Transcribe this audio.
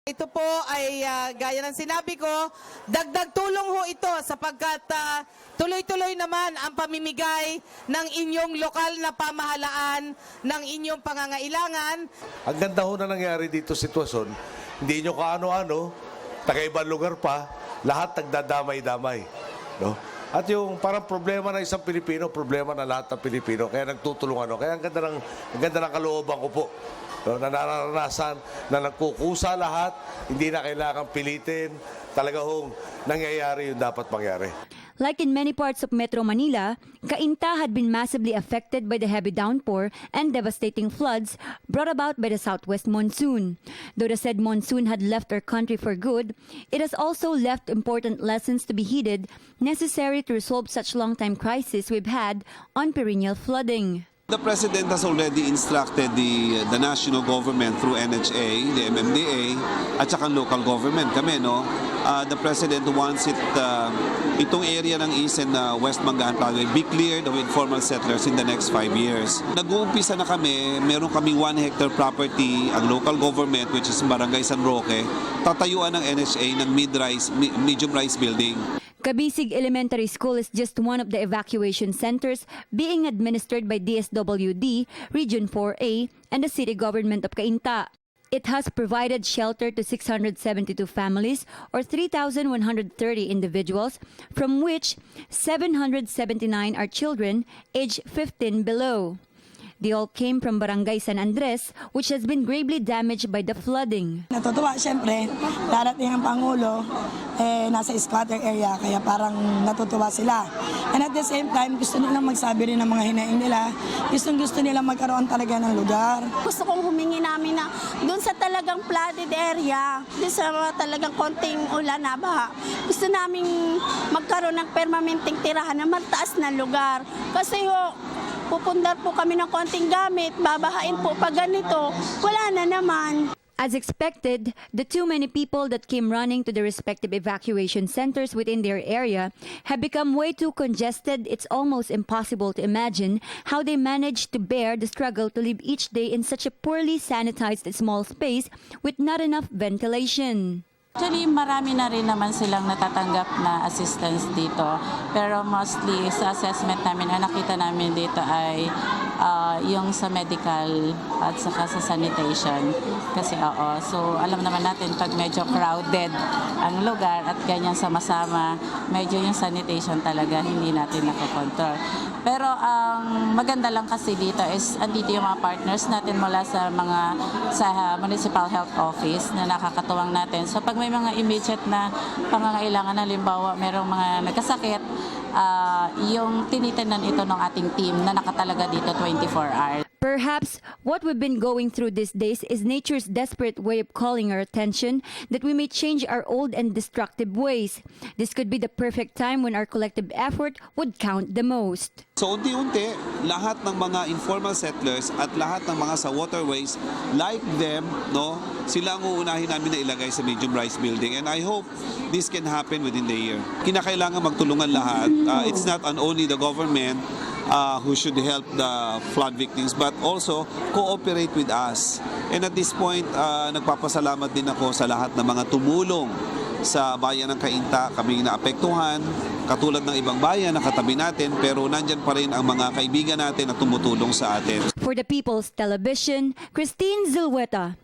Ito po ay gaya ng sinabi ko, dagdag tulong ho ito sapagkat tuloy-tuloy naman ang pamimigay ng inyong lokal na pamahalaan ng inyong pangangailangan. Ang ganda ho na nangyari dito sitwasyon, hindi nyo kaano-ano, taga-ibang lugar pa, lahat nagdadamay-damay. No? At yung parang problema ng isang Pilipino, problema ng lahat ng Pilipino, kaya nagtutulungan. Kaya ang ganda ng kalooban ko po. No, na nararanasan na nagkukusa lahat, hindi na kailangan pilitin, talaga hong nangyayari yung dapat mangyari. Like in many parts of Metro Manila, Cainta had been massively affected by the heavy downpour and devastating floods brought about by the southwest monsoon. Though the said monsoon had left our country for good, it has also left important lessons to be heeded necessary to resolve such long-time crisis we've had on perennial flooding. The President has already instructed the national government through NHA, the MMDA, at saka local government kami, no? The President wants itong area ng East and West Mangahan Parkway be cleared of informal settlers in the next 5 years. Nag-uumpisa na kami, meron kaming 1 hectare property, ang local government, which is Barangay San Roque, tatayuan ng NHA ng medium-rise building. Cabisig Elementary School is just one of the evacuation centers being administered by DSWD, Region 4A, and the city government of Cainta. It has provided shelter to 672 families or 3,130 individuals, from which 779 are children aged 15 below. They all came from Barangay San Andres, which has been gravely damaged by the flooding. Natutuwa, siyempre, darating ang Pangulo, nasa squatter area, kaya parang natutuwa sila. And at the same time, gusto nilang magsabi rin ng mga hinaing nila, gusto nilang magkaroon talaga ng lugar. Gusto kong humingi namin na doon sa talagang flooded area, doon sa talagang konting ulan na baha, gusto namin magkaroon ng permanenteng tirahan na mataas na lugar. Kasi pupundar po kami ng konting gamit, babahain po pag ganito, wala na naman. As expected, the too many people that came running to the respective evacuation centers within their area have become way too congested. It's almost impossible to imagine how they managed to bear the struggle to live each day in such a poorly sanitized small space with not enough ventilation. Actually, marami na rin naman silang natatanggap na assistance dito. Pero mostly sa assessment namin, ang nakita namin dito ay yung sa medical at saka sa sanitation. Kasi so alam naman natin pag medyo crowded ang lugar at ganyan sama-sama, medyo yung sanitation talaga hindi natin nakokontrol. Pero ang maganda lang kasi dito is andito yung mga partners natin mula sa Municipal Health Office na nakakatuwang natin. So pag may mga immediate na pangangailangan, halimbawa merong mga nagkasakit, yung tinitinan ito ng ating team na nakatalaga dito 24 hours. Perhaps what we've been going through these days is nature's desperate way of calling our attention that we may change our old and destructive ways. This could be the perfect time when our collective effort would count the most. So unti-unti, lahat ng mga informal settlers at lahat ng mga sa waterways, like them, no, sila ang uunahin namin na ilagay sa medium-rise building. And I hope this can happen within the year. Kinakailangan magtulungan lahat. It's not only the government who should help the flood victims, but also cooperate with us. And at this point, nagpapasalamat din ako sa lahat ng mga tumulong sa bayan ng Cainta. Kami naapektuhan, katulad ng ibang bayan na katabi natin, pero nandyan pa rin ang mga kaibigan natin na tumutulong sa atin. For the People's Television, Christine Zilweta.